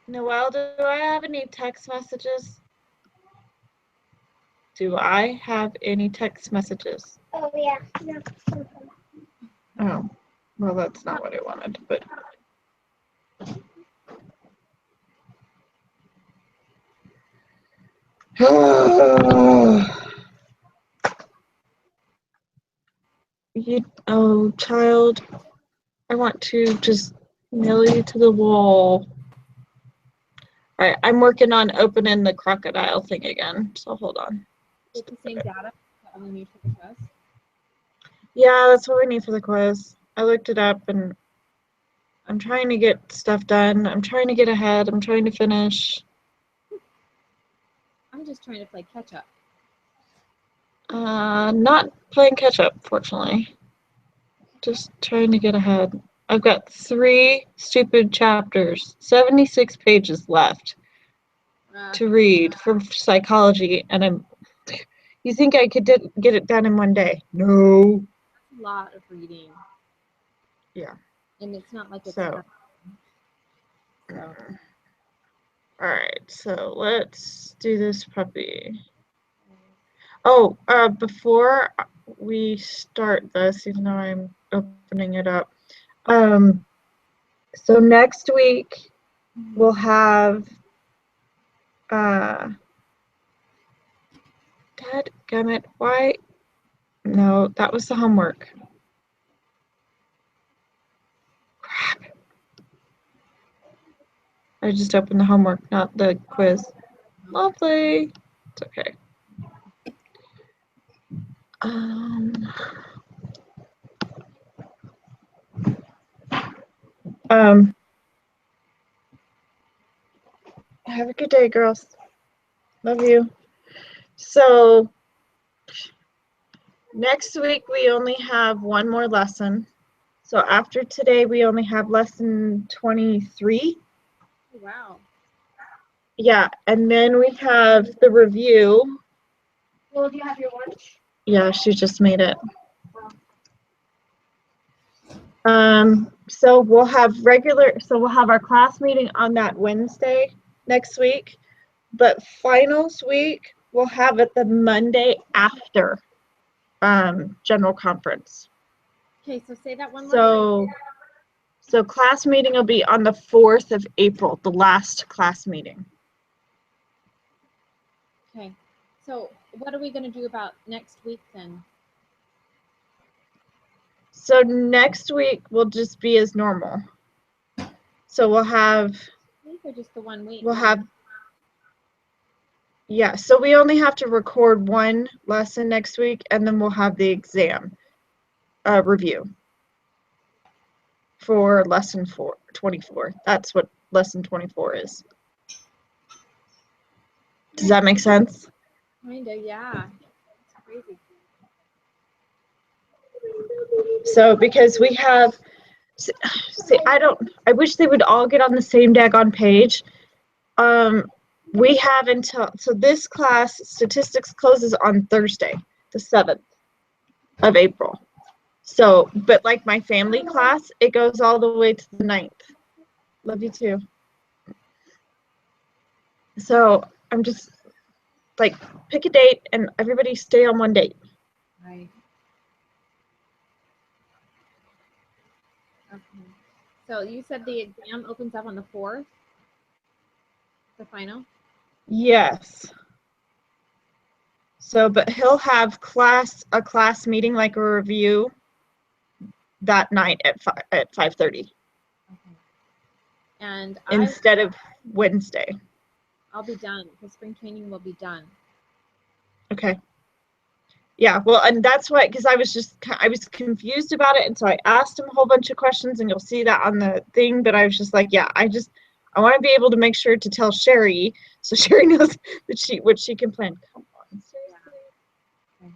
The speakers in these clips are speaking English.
Noelle, do I have any text messages? Do I have any text messages? Oh, yeah. Oh, well, that's not what I wanted, but. Oh, child, I want to just nail you to the wall. All right, I'm working on opening the crocodile thing again, so hold on. It's the same data that we need for the quiz. Yeah, that's what we need for the quiz. I looked it up and I'm trying to get stuff done. I'm trying to get ahead. I'm trying to finish. I'm just trying to play catch up. Not playing catch up, fortunately. Just trying to get ahead. I've got 3 stupid chapters, 76 pages left to read for psychology, and you think I could get it done in one day? No. That's a lot of reading. Yeah. And it's not like it's So. All right, so let's do this puppy. Oh, before we start this, even though I'm opening it up, so next week we'll have, dadgummit, why? No, that was the homework. Crap. I just opened the homework, not the quiz. Lovely. It's okay. Have a good day, girls. Love you. So next week we only have one more lesson. So after today we only have lesson 23. Wow. Yeah, and then we have the review. Well, do you have your lunch? Yeah, she just made it. So we'll have our class meeting on that Wednesday next week, but finals week we'll have it the Monday after general conference. Okay, so say that one more time. So class meeting will be on the 4th of April, the last class meeting. Okay, so what are we going to do about next week then? So next week will just be as normal. So we'll have. I think they're just the 1 week. We'll have. Yeah, so we only have to record one lesson next week, and then we'll have the exam review for lesson 24. That's what lesson 24 is. Does that make sense? Kinda, yeah. It's crazy. So because we have, see, I wish they would all get on the same daggone page. We have so this class, statistics, closes on Thursday, the 7th of April. So, but like my family class, it goes all the way to the 9th. Love you too. So I'm just like, pick a date and everybody stay on one date. Right. Okay. So you said the exam opens up on the 4th? The final? Yes. So, but he'll have a class meeting, like a review, that night at 5:30. Okay. And instead of Wednesday. I'll be done. The spring training will be done. Okay. Yeah, well, and that's why, because I was confused about it, and so I asked him a whole bunch of questions, and you'll see that on the thing, but I was just like, yeah, I want to be able to make sure to tell Sherry, so Sherry knows that what she can plan. Come on, seriously. Yeah. Okay.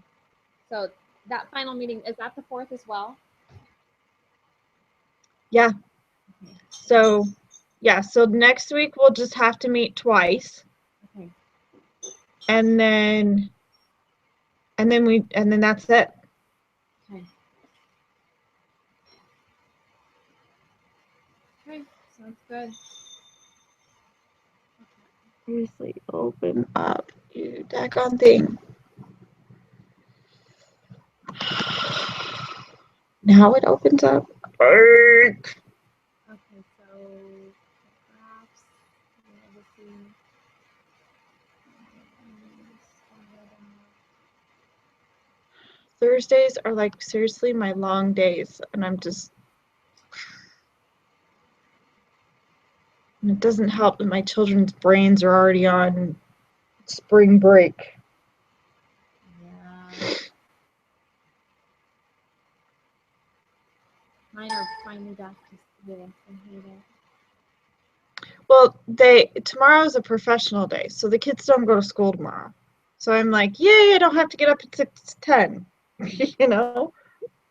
So that final meeting, is that the 4th as well? Yeah. Okay. So, yeah, so next week we'll just have to meet twice. Okay. And then that's it. Okay. Sounds good. Seriously, open up, you daggone thing. Now it opens up. Arrgh. Okay, so graphs. Thursdays are like seriously my long days, and I'm just. And it doesn't help that my children's brains are already on spring break. Yeah. Mine are finally back to school. I hate it. Well, tomorrow's a professional day, so the kids don't go to school tomorrow. So I'm like, yay, I don't have to get up at 6:10, you know?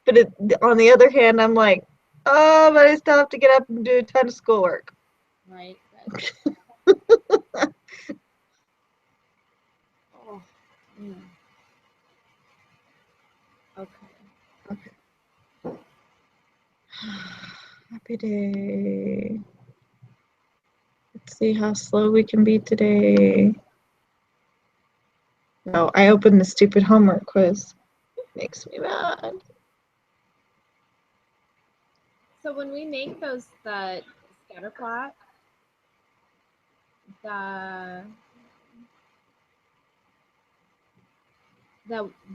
But on the other hand, I'm like, oh, but I still have to get up and do a ton of schoolwork. Right. Oh, yeah. Okay. Happy day. Let's see how slow we can be today. No, I opened the stupid homework quiz. Makes me mad. So when we make the scatter plot, the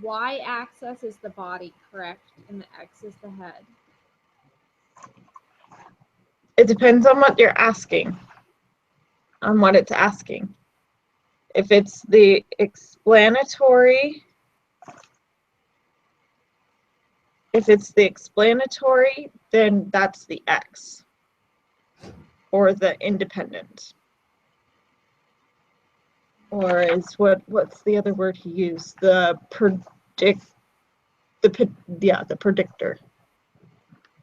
y-axis is the body, correct? And the x is the head. It depends on what you're asking, on what it's asking. If it's the explanatory, then that's the X, or the independent, or is what's the other word he used? The predictor.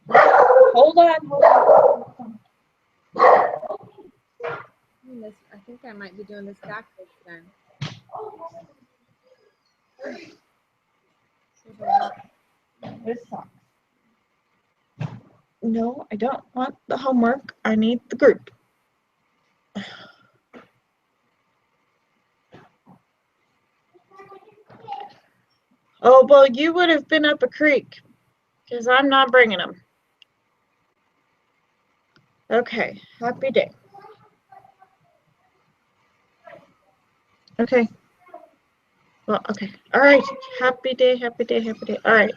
Hold on. I think I might be doing this backwards then. This sucks. No, I don't want the homework. I need the group. Oh, well, you would have been up a creek, because I'm not bringing them. Okay, happy day. Okay. Well, okay. All right. Happy day, happy day, happy day. All right.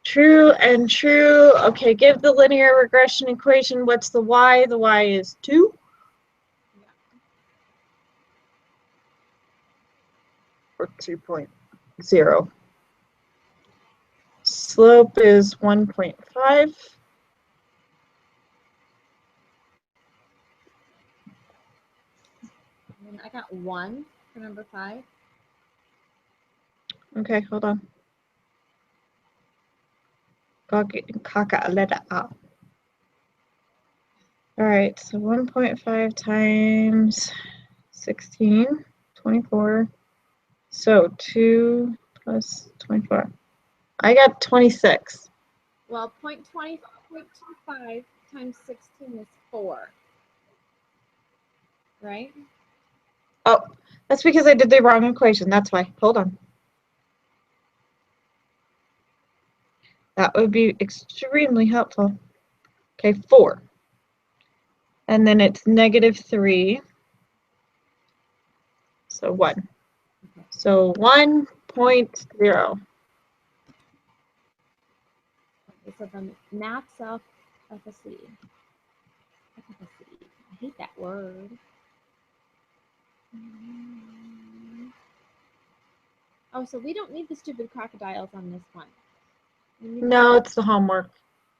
True and true. Okay, give the linear regression equation. What's the y? The y is 2. Or 2.0. Slope is 1.5. And I got 1 for number 5. Okay, hold on. Kaka letter A. All right, so 1.5 times 16, 24. So 2 plus 24. I got 26. Well, 0.25 times 16 is 4. Right? Oh, that's because I did the wrong equation. That's why. Hold on. That would be extremely helpful. Okay, 4. And then it's -3. So 1. So 1.0. Okay, so the math self-efficacy. I hate that word. Oh, so we don't need the stupid crocodiles on this one. No, it's the homework.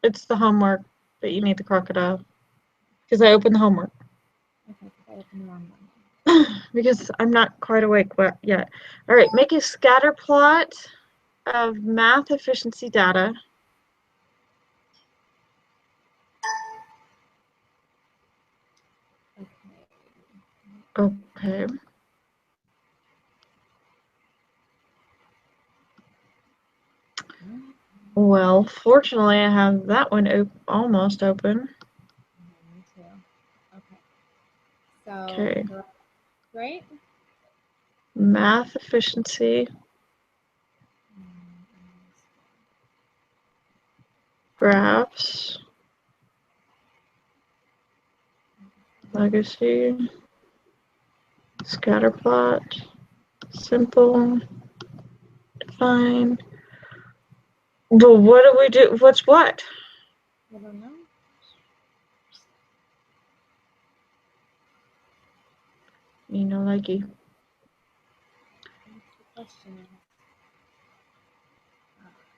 It's the homework that you need the crocodile. Because I opened the homework. Okay, I opened the wrong one. Because I'm not quite awake yet. All right, make a scatter plot of math efficiency data. Okay. Well, fortunately, I have that one almost open. too. Okay. So, Okay. right? Math efficiency, graphs, legacy, scatter plot, simple, define. Well, what do we do? What's what? I don't know. You know, likey. What's the question?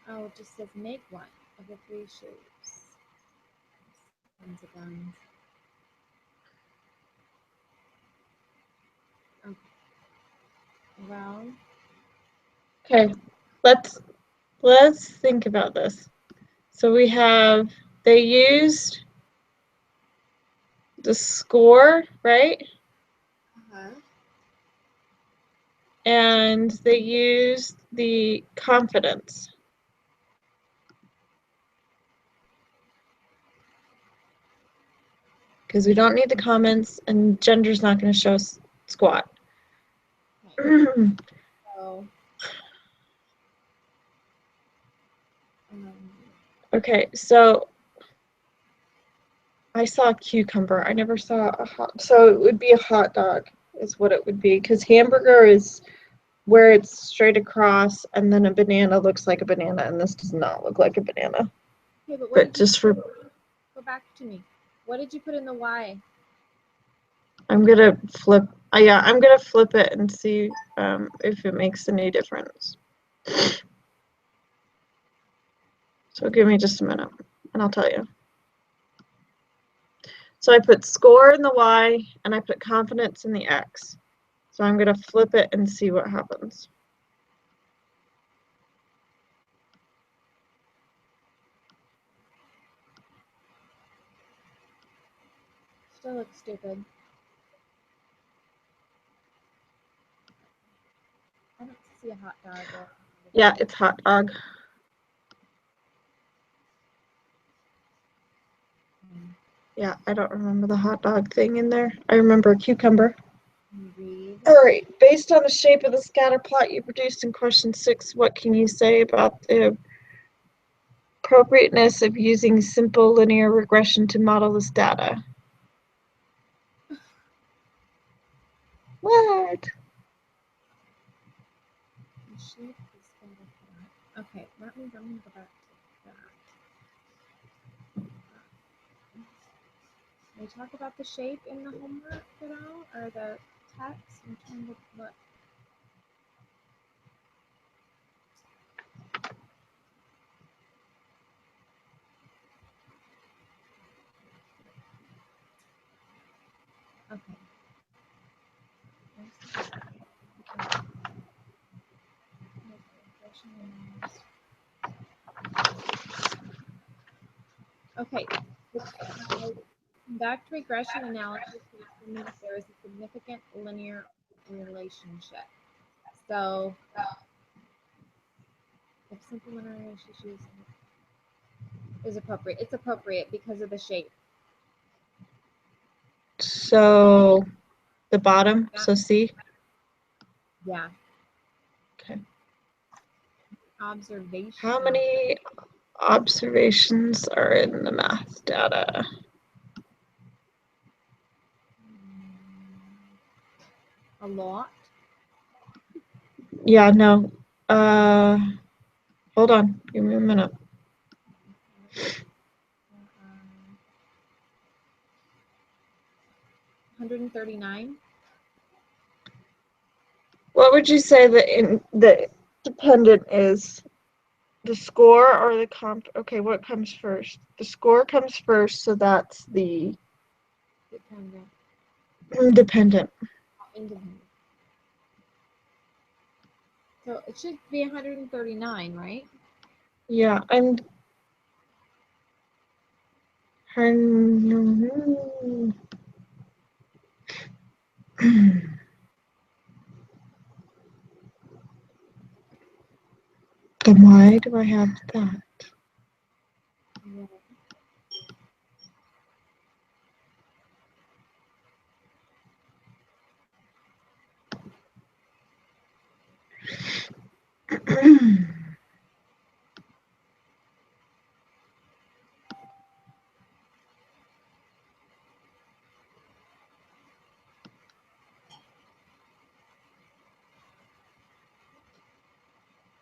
Oh, it just says make one of the three shapes. Tons of guns. Okay. Well, Okay, let's think about this. So we have they used the score, right? And they used the confidence. Because we don't need the comments and gender's not going to show squat. so Okay, so I saw a cucumber. I never saw a hot, so it would be a hot dog is what it would be. Because hamburger is where it's straight across and then a banana looks like a banana and this does not look like a banana. okay, but what But did you just for, go back to me? What did you put in the Y? I'm gonna flip, yeah, I'm gonna flip it and see if it makes any difference. So give me just a minute and I'll tell you. So I put score in the Y and I put confidence in the X. So I'm gonna flip it and see what happens. Still looks stupid. I don't see a hot dog. Yeah, it's hot dog. Yeah, I don't remember the hot dog thing in there. I remember a cucumber. Read. All right, based on the shape of the scatter plot you produced in question 6, what can you say about the appropriateness of using simple linear regression to model this data? What? The shape is scatter plot. Okay, that means I'm going to go back to that. We talk about the shape in the homework at all, or the text? I'm trying to look. Okay. Okay. Conduct regression analysis to determine if there is a significant linear relationship. So, if simple linear relationship is appropriate, it's appropriate because of the shape. So the bottom, so C? Yeah. Okay. Observation. How many observations are in the math data? A lot. Yeah, no. Hold on, give me a minute. 139. What would you say the dependent is? The score or the comp? Okay, what comes first? The score comes first, so that's the Dependent. dependent. Independent. So it should be 139, right? Yeah, and her. Then why do I have that? Yeah.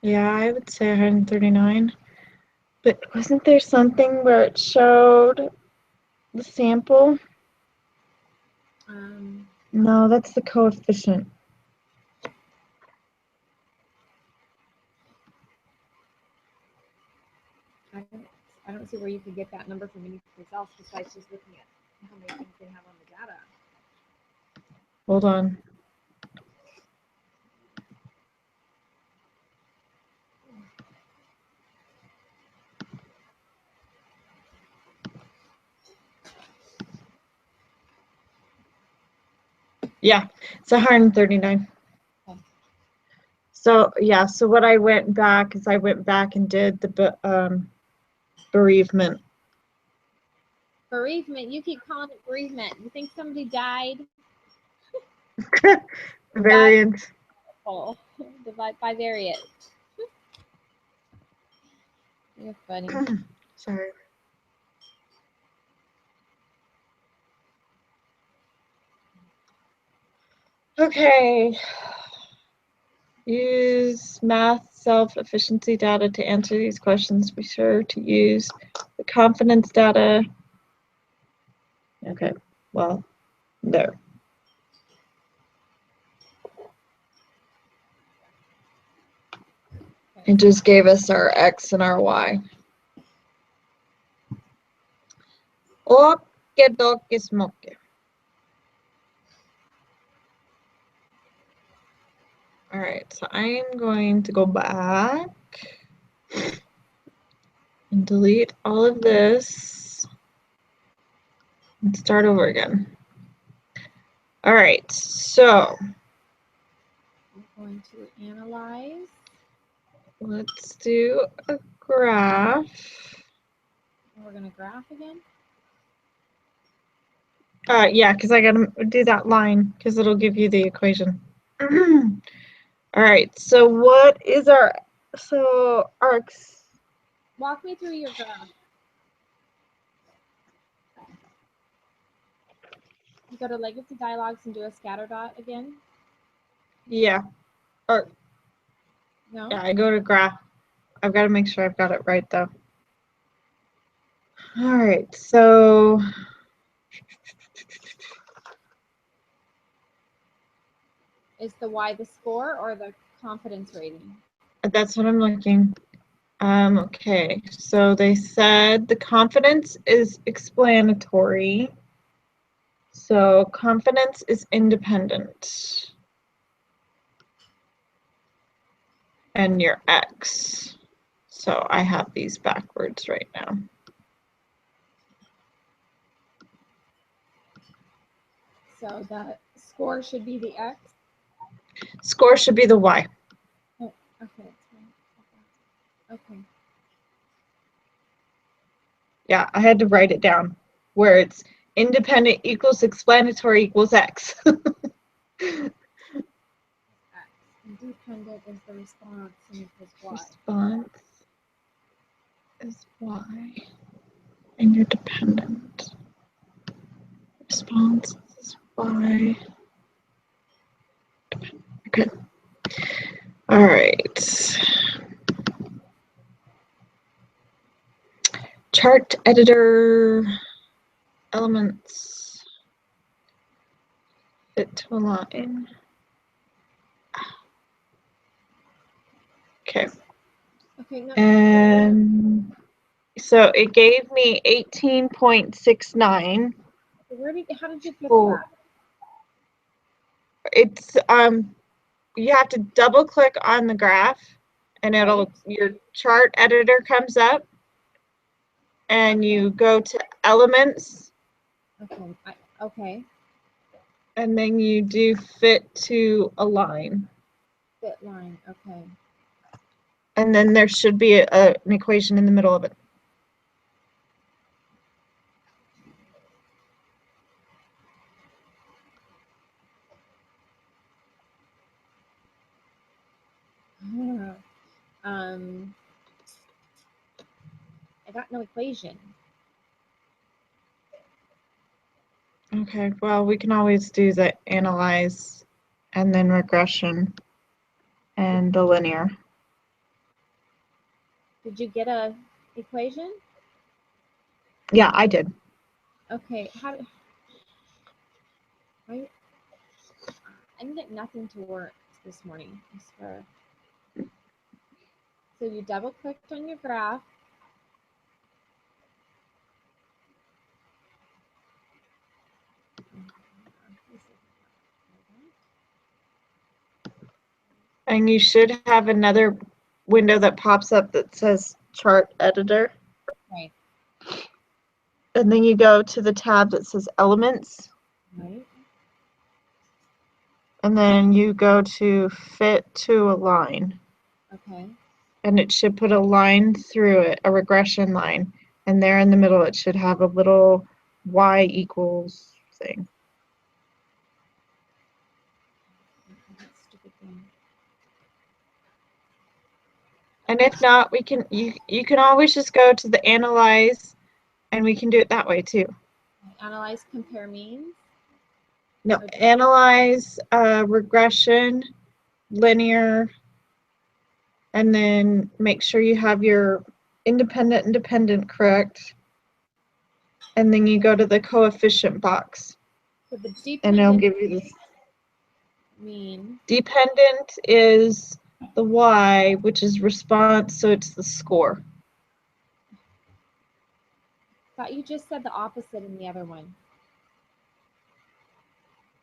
Yeah, I would say 139. But wasn't there something where it showed the sample? No, that's the coefficient. I don't see where you could get that number from anyplace else besides just looking at how many things they have on the data. Hold on. Yeah, it's 139. Okay. So yeah, so what I went back is I went back and did the bereavement. Bereavement. You keep calling it bereavement. You think somebody died? Variant. Oh, divide by variant. You're funny. Sorry. Okay. Use math self-efficiency data to answer these questions. Be sure to use the confidence data. Okay, well, there. It just gave us our X and our Y. Okay, dokie, smoky. All right, so I'm going to go back and delete all of this and start over again. All right, so We're going to analyze. let's do a graph. We're going to graph again. Yeah, because I gotta do that line because it'll give you the equation. All right, so what is our arcs? Walk me through your graph. You go to Legacy Dialogues and do a scatter dot again. Yeah, or No? yeah, I go to graph. I've got to make sure I've got it right though. All right, so Is the Y the score or the confidence rating? that's what I'm looking. Okay, so they said the confidence is explanatory. So confidence is independent. And your X. So I have these backwards right now. So the score should be the X. Score should be the Y. Oh, okay. Okay. Yeah, I had to write it down where it's independent equals explanatory equals X. X. Independent is the response and equals Y. Response is Y. And you're dependent. Response is Y. Okay. All right. Chart editor elements fit to a line. Okay. Okay. No. And so it gave me 18.69. How did you get Oh. that? It's you have to double click on the graph and it'll your chart editor comes up and you go to elements Okay. Okay. and then you do fit to a line. Fit line. Okay. And then there should be an equation in the middle of it. I got no equation. Okay, well, we can always do the analyze and then regression and the linear. Did you get a equation? Yeah, I did. Okay, I can get nothing to work this morning, I swear. So you double clicked on your graph. And you should have another window that pops up that says chart editor. Right. And then you go to the tab that says elements. Right. And then you go to fit to align. Okay. And it should put a line through it, a regression line. And there in the middle, it should have a little y equals thing. That stupid thing. And if not, you can always just go to the analyze, and we can do it that way too. Analyze, compare means. No, analyze, regression, linear, and then make sure you have your independent correct. And then you go to the coefficient box, So the and it'll dependent give you this. mean. Dependent is the y, which is response, so it's the score. Thought you just said the opposite in the other one.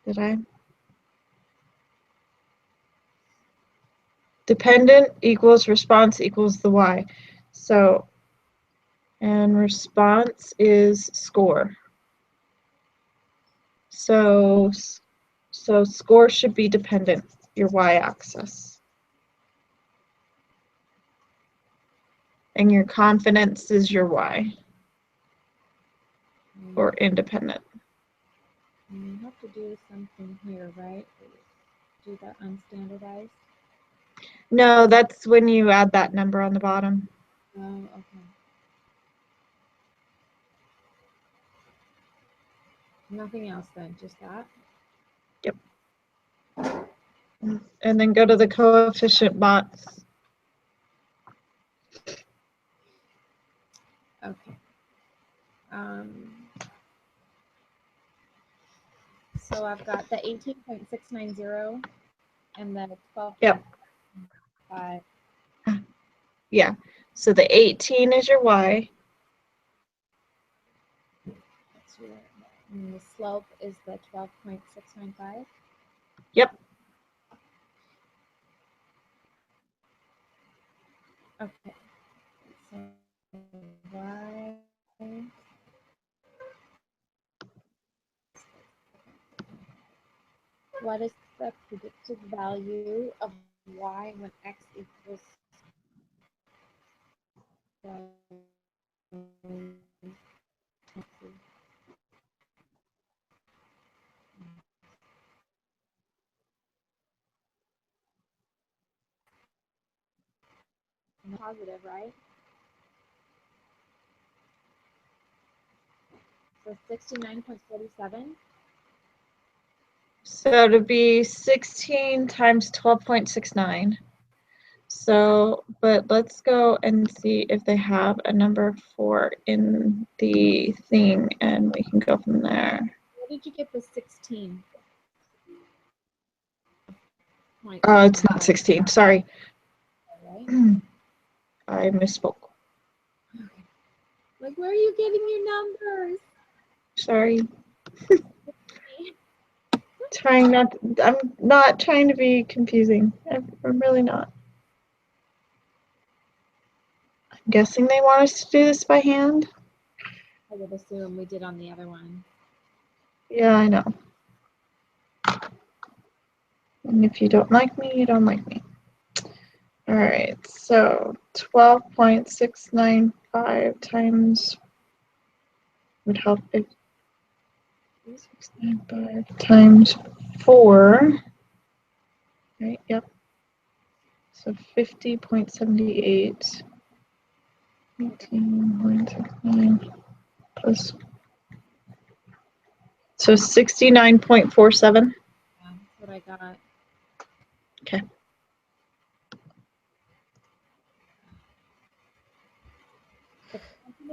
Did I? Dependent equals response equals the y. So, and response is score. So score should be dependent, your y-axis. And your confidence is your y, or independent. You have to do something here, right? Do that unstandardized. No, that's when you add that number on the bottom. Oh, okay. Nothing else then, just that? Yep. And then go to the coefficient box. Okay. So I've got the 18.690 and the 12. Yep. 5. Yeah. So the 18 is your y. And the slope is the 12.695. Yep. Okay. So y. What is the predicted value of y when x equals positive, right? So 69.47. So to be 16 times 12.69. So, but let's go and see if they have a number 4 in the thing, and we can go from there. Where did you get the 16? It's not 16, sorry. Right? I misspoke. Okay. Like, where are you getting your numbers? Sorry. I'm not trying to be confusing. I'm really not. I'm guessing they want us to do this by hand. I would assume we did on the other one. Yeah, I know. And if you don't like me, you don't like me. All right, so 12.695 times would help if 695 times 4. Right, yep. So 50.78. 18.69 plus. So 69.47. Yeah, that's what I got. Okay.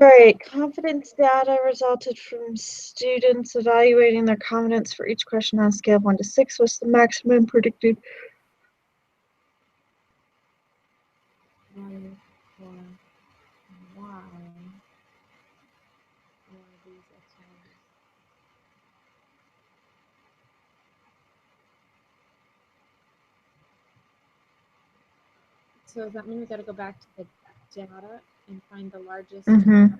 Right, confidence data resulted from students evaluating their confidence for each question on a scale of 1 to 6. What's the maximum predicted? Value for y for these x values. So does that mean we got to go back to the data and find the largest? Mm-hmm.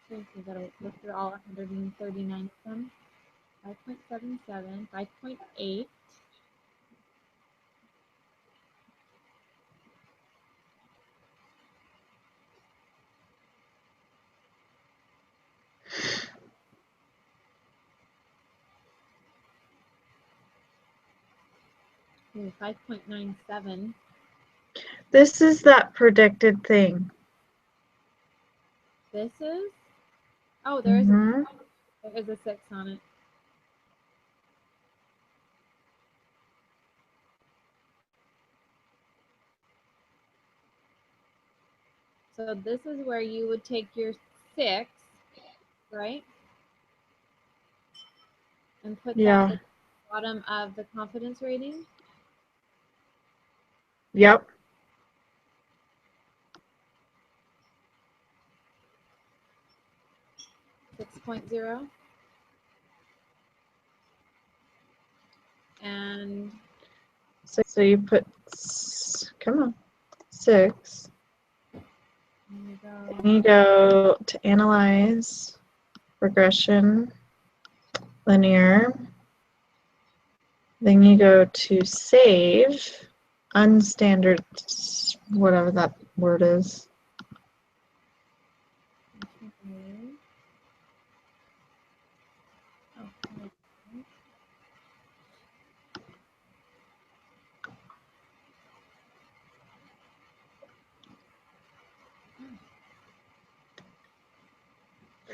So we got to look through all 139 of them. 5.77, 5.8. Ooh, 5.97. This is that predicted thing. This is? Oh, there is a Mm-hmm. 6 on it. So this is where you would take your 6, right? And put Yeah. that at the bottom of the confidence rating. Yep. 6.0. And So you put, come on, 6. there you go. Then you go to analyze, regression, linear. Then you go to save, unstandard, whatever that word is. Okay. Okay.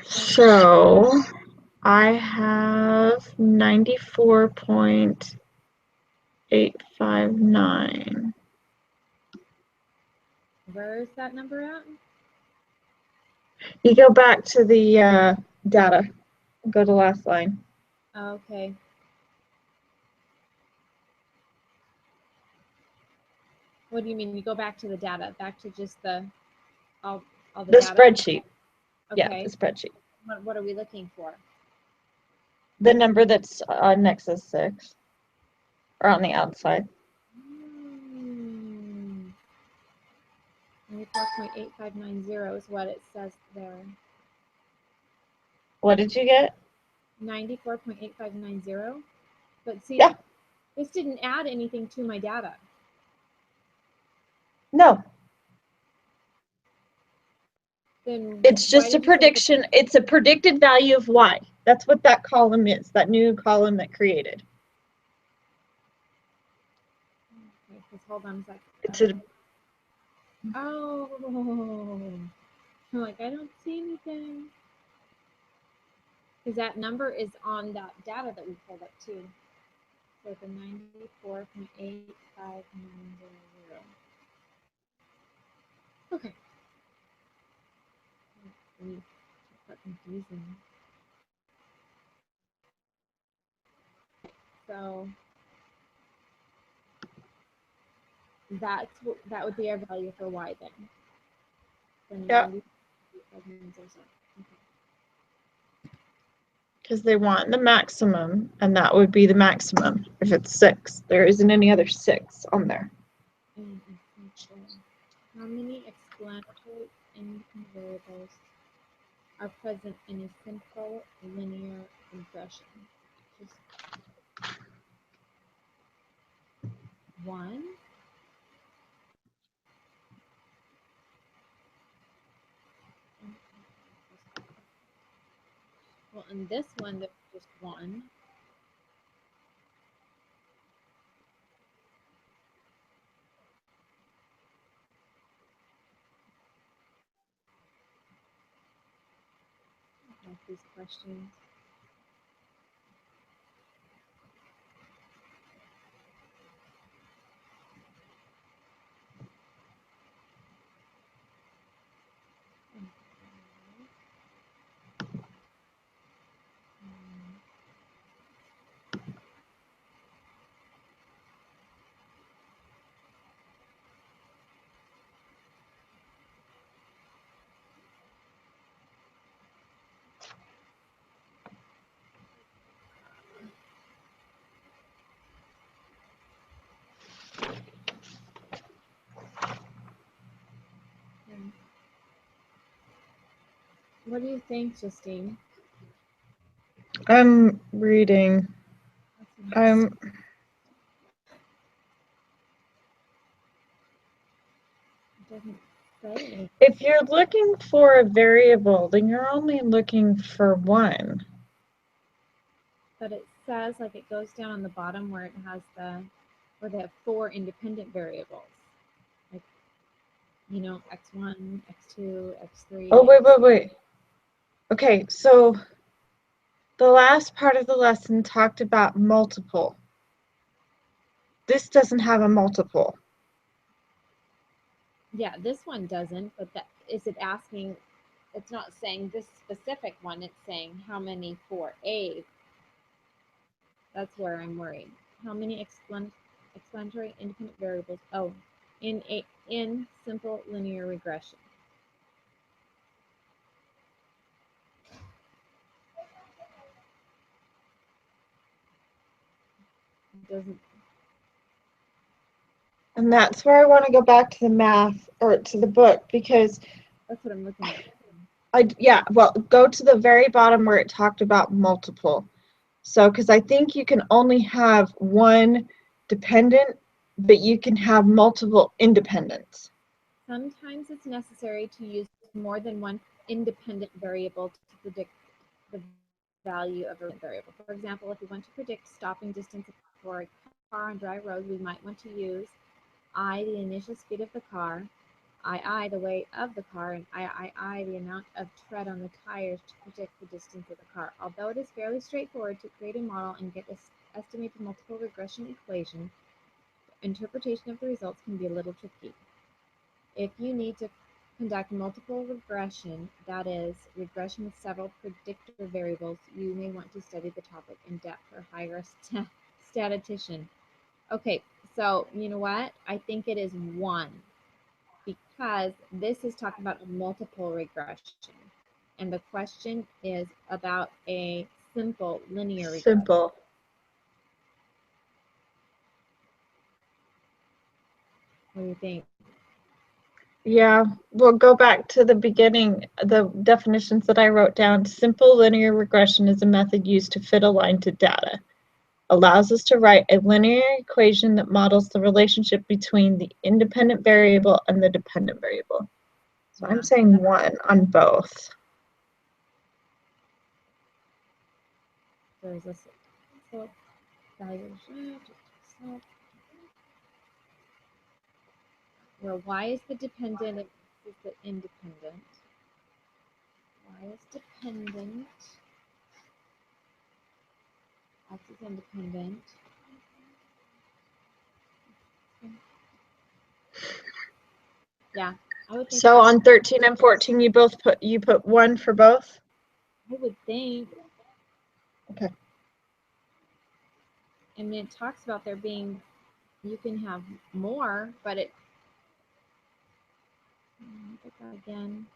So I have 94.859. Where is that number at? You go back to the data. Go to last line. Okay. What do you mean? You go back to the data, back to just all the The data? spreadsheet. Yeah, Okay. the spreadsheet. What are we looking for? The number that's next to 6. Or on the outside. 94.8590 is what it says there. What did you get? 94.8590. But see, Yeah. this didn't add anything to my data. No. Then It's why just a did you say prediction. It's a predicted value of y. That's what that column is, that new column that created. Okay, just hold on a second. It's a, Oh, I'm like, I don't see anything. Because that number is on that data that we pulled up too. So the 94.85900. Okay. Really quite confusing. So that would be our value for y then. For yeah, 90.85900. Okay. because they want the maximum, and that would be the maximum if it's 6. There isn't any other 6 on there. And essential. How many explanatory independent variables are present in a simple linear regression? Just one. Well, in this one, there's just one. Like these questions. What do you think, Justine? I'm reading. That's It doesn't say anything. If you're looking for a variable, then you're only looking for one. But it says, like, it goes down on the bottom where it has where they have 4 independent variables. Like, x1, x2, x3. Oh, wait. Okay, so the last part of the lesson talked about multiple. This doesn't have a multiple. Yeah, this one doesn't, but is it asking, it's not saying this specific one, it's saying how many for A. That's where I'm worried. How many explanatory independent variables? Oh, in simple linear regression. It doesn't. And that's where I want to go back to the math or to the book because That's what I'm looking at. go to the very bottom where it talked about multiple. So, because I think you can only have one dependent, but you can have multiple independents. Sometimes it's necessary to use more than one independent variable to predict the value of a variable. For example, if we want to predict stopping distance for a car on dry road, we might want to use I, the initial speed of the car, I, the weight of the car, and I, the amount of tread on the tires to predict the distance of the car. Although it is fairly straightforward to create a model and get this estimate the multiple regression equation, interpretation of the results can be a little tricky. If you need to conduct multiple regression, that is, regression with several predictor variables, you may want to study the topic in depth or hire a statistician. Okay, so you know what? I think it is 1 because this is talking about a multiple regression. And the question is about a simple linear regression. Simple. What do you think? Yeah, we'll go back to the beginning, the definitions that I wrote down. Simple linear regression is a method used to fit a line to data. Allows us to write a linear equation that models the relationship between the independent variable and the dependent variable. So I'm saying 1 on both. There's a slope value where y is the dependent and x is the independent. Y is dependent, x is independent. Yeah, I would think. So on 13 and 14, you put 1 for both? I would think. Okay. I mean, it talks about there being, you can have more, but it. Look at that again.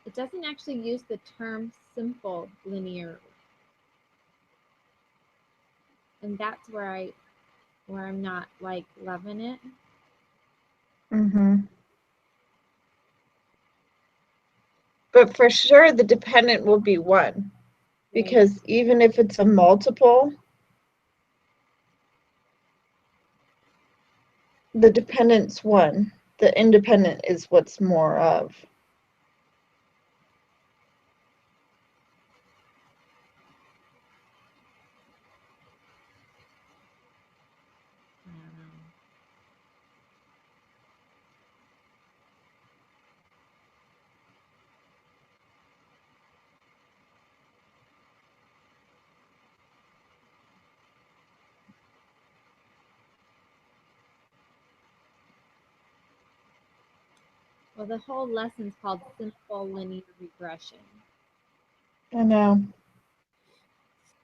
It doesn't actually use the term simple linear, and that's where I'm not like loving it. Mm-hmm. But for sure, the dependent will be 1 because even if it's a multiple, the dependent's 1. The independent is what's more of. I don't know. Well, the whole lesson's called simple linear regression. I know.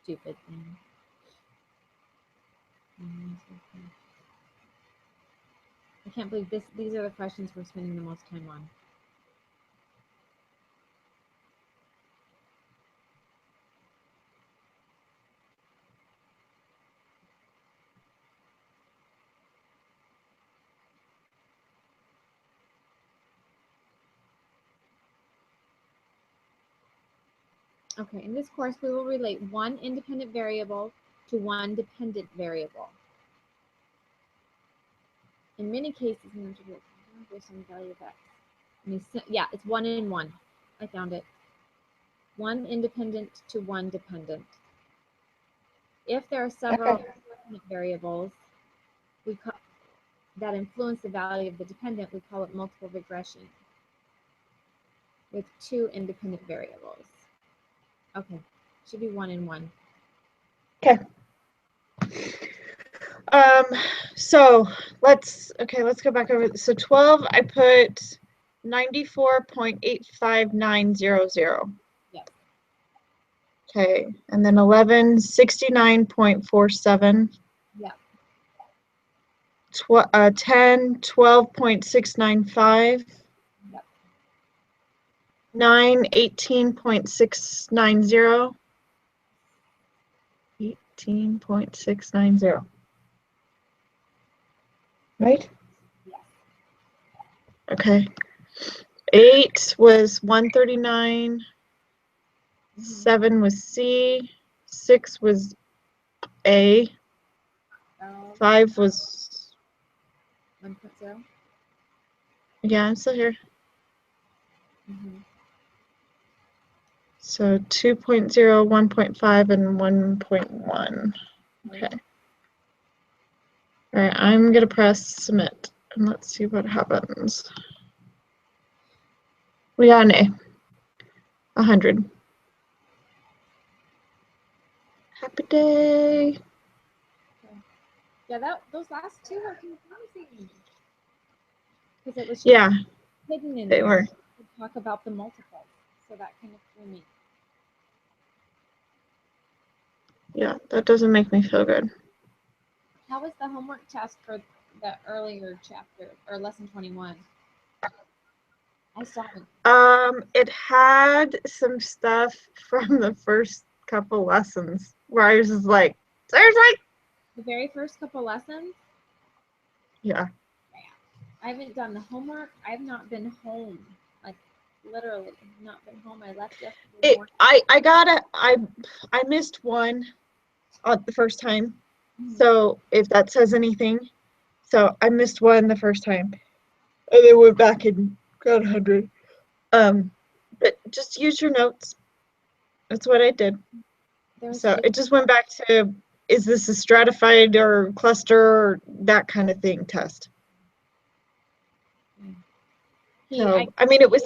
Stupid thing. I can't believe this. These are the questions we're spending the most time on. Okay, in this course, we will relate one independent variable to one dependent variable. In many cases, there's some value of x. Yeah, it's 1 and 1. I found it. One independent to one dependent. If there are several independent variables that influence the value of the dependent, we call it multiple regression with 2 independent variables. Okay, should be 1 and 1. Okay. So let's go back over. So 12, I put 94.85900. Yes. Okay, and then 11, 69.47. Yeah. 10, 12.695. Yep. 9, 18.690. 18.690. Right? Yes. Okay. 8 was 139. 7 was C. 6 was A. 5 was, 1.0. yeah, I'm still here. Mm-hmm. So 2.0, 1.5, and 1.1. Okay. All right, I'm going to press submit and let's see what happens. We got an A. 100. Happy day. Yeah, those last two were confusing. Because it was Yeah, hidden in they there. were. To talk about the multiples. So that kind of threw me. Yeah, that doesn't make me feel good. How was the homework test for the earlier chapter or lesson 21? I still haven't. It had some stuff from the first couple lessons where I was just like, seriously? The very first couple lessons, Yeah. I haven't done the homework. I've not been home. Like literally not been home. I left yesterday morning. I missed one the first time. Mhm. So if that says anything. So I missed one the first time. And then went back and got 100. But just use your notes. That's what I did. So it just went back to, is this a stratified or cluster or that kind of thing test? So, I mean, it was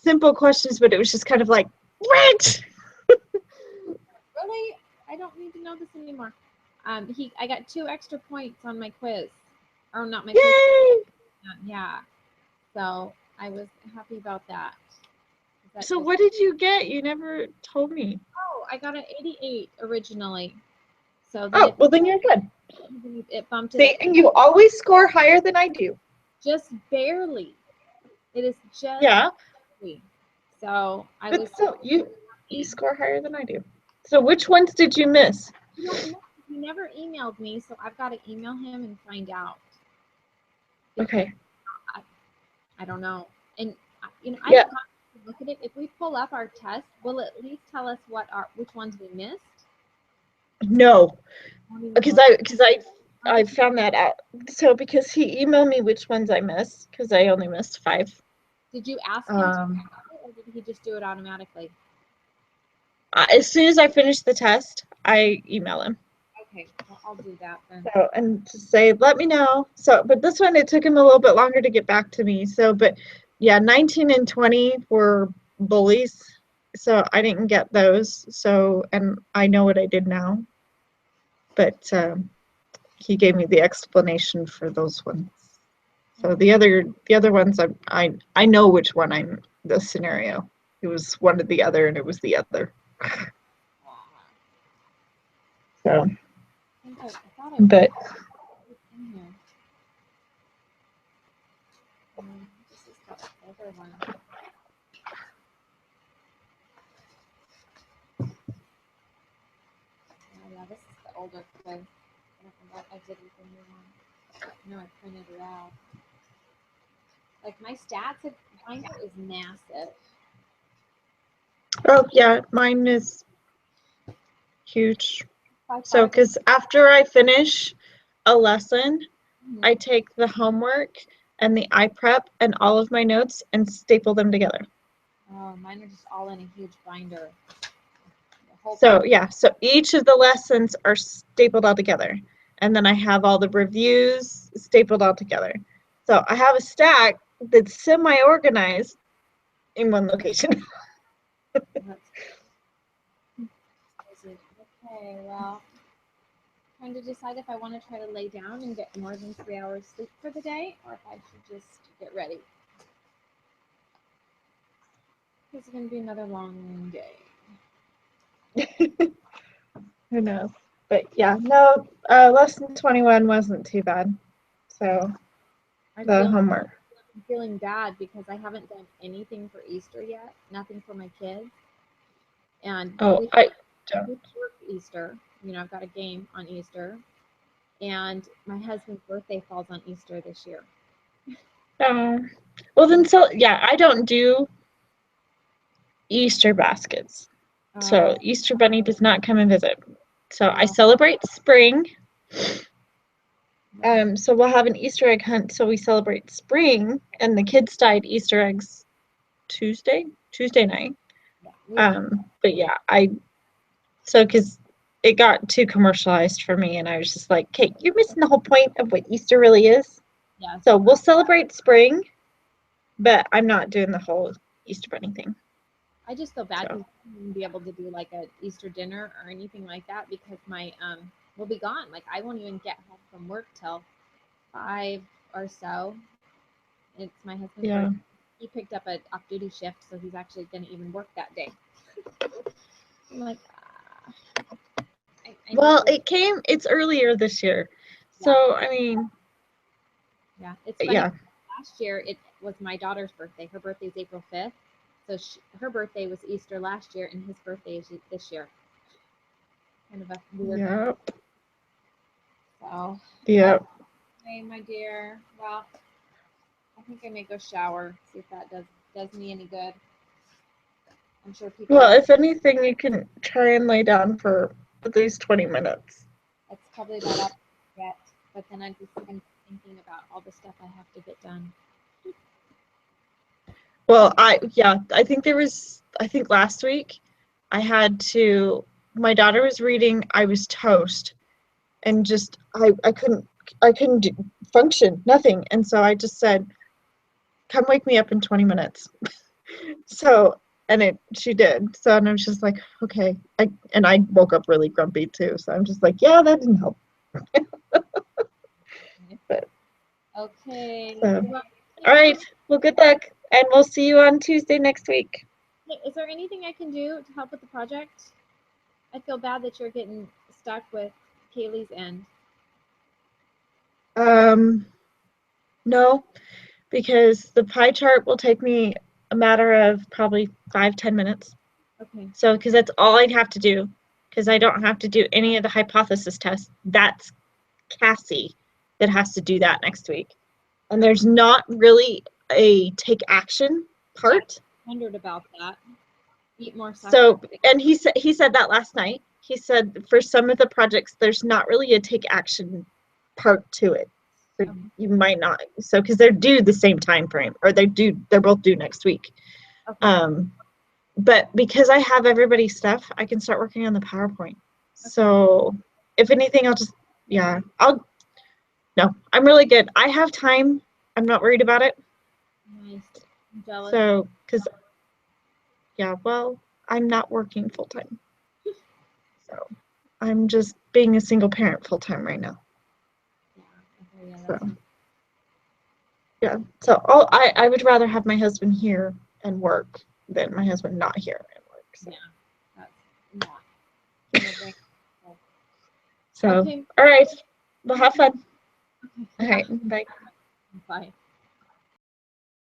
simple questions, but it was just kind of like, what? Really? I don't need to know this anymore. I got 2 extra points on my quiz. Or not my quiz. Yay! Yeah. So I was happy about that. So what did you get? You never told me. Oh, I got an 88 originally. So then well, then you're good. It bumped it See, up. and you always score higher than I do. Just barely. It is just barely. So I but was. So you score higher than I do. So which ones did you miss? He never emailed me, so I've got to email him and find out. Okay. I don't know. And I Yeah. look at it. If we pull up our test, will it at least tell us which ones we missed? No, because I found that out. So because he emailed me which ones I missed, because I only missed 5. Did you ask him or did he just do it automatically? As soon as I finish the test, I email him. Okay, well, I'll do that then. So, and just say, let me know. So, but this one, it took him a little bit longer to get back to me. So, but yeah, 19 and 20 were bullies. So I didn't get those. So, and I know what I did now. But he gave me the explanation for those ones. So the other ones, I know which one I'm the scenario. It was one or the other, and it was the other. So, but this is the older one. Yeah, this is the older quiz. I don't know what I did with the new one. No, I printed it out. Like my stats, binder is massive. Oh, yeah, mine is huge. By So, far, because after I finish a lesson, mhm. I take the homework and the iPrep and all of my notes and staple them together. Oh, mine are just all in a huge binder. The whole So, yeah, so each of the lessons are stapled all together. And then I have all the reviews stapled all together. So I have a stack that's semi-organized in one location. That's crazy. Okay, well, trying to decide if I want to try to lay down and get more than 3 hours sleep for the day, or if I should just get ready. It's going to be another long day. Who knows? But yeah, no, lesson 21 wasn't too bad. So I'm the feeling, homework. I'm feeling bad because I haven't done anything for Easter yet, nothing for my kids. And Oh, we I work Easter. You know, I've got a game on Easter. And my husband's birthday falls on Easter this year. don't. Well, then, so yeah, I don't do Easter baskets. So Easter Bunny does not come and visit. So I Oh. celebrate spring. So we'll have an Easter egg hunt. So we celebrate spring, and the kids dyed Easter eggs Tuesday night. But yeah, because it got too commercialized for me, and I was just like, Kate, you're missing the whole point of what Easter really is. Yeah. So we'll celebrate spring, but I'm not doing the whole Easter Bunny thing. I just feel bad So. because I wouldn't be able to do like a Easter dinner or anything like that because my will be gone. Like I won't even get home from work till 5 or so. It's my husband's Yeah. birthday. He picked up an off-duty shift, so he's actually going to even work that day. I'm like, Well, it's earlier this year. So, I mean, yeah, it's funny. yeah. Last year, it was my daughter's birthday. Her birthday is April 5th. So her birthday was Easter last year, and his birthday is this year. Kind of a weird one. Yep. So, Yep. okay, my dear. Well, I think I may go shower, see if that does me any good. I'm sure people. Well, if anything, you can try and lay down for at least 20 minutes. That's probably about all I get. But then I'm just thinking about all the stuff I have to get done. Well, I think last week I had to, my daughter was reading, I was toast, and just, I couldn't function, nothing. And so I just said, come wake me up in 20 minutes. So, and she did. So, and I was just like, okay. I woke up really grumpy too. So I'm just like, yeah, that didn't help. But, Okay. so. Well, All right. Well, good luck. And we'll see you on Tuesday next week. is there anything I can do to help with the project? I feel bad that you're getting stuck with Kaylee's end. No, because the pie chart will take me a matter of probably 5-10 minutes. Okay. So, because that's all I'd have to do, because I don't have to do any of the hypothesis tests. That's Cassie that has to do that next week. And there's not really a take action part. I wondered about that. Eat more stuff. So, and he said that last night. He said for some of the projects, there's not really a take action part to it. So you might not. So, because they're due the same time frame, or they're both due next week. Okay. But because I have everybody's stuff, I can start working on the PowerPoint. Okay. So, if anything, no, I'm really good. I have time. I'm not worried about it. Nice. I'm jealous. So, because, well, I'm not working full time. So, I'm just being a single parent full time right now. So I would rather have my husband here and work than my husband not here and work. So. Yeah, that's not. So, okay. All right. Well, have fun. Okay. All right. Bye. Bye.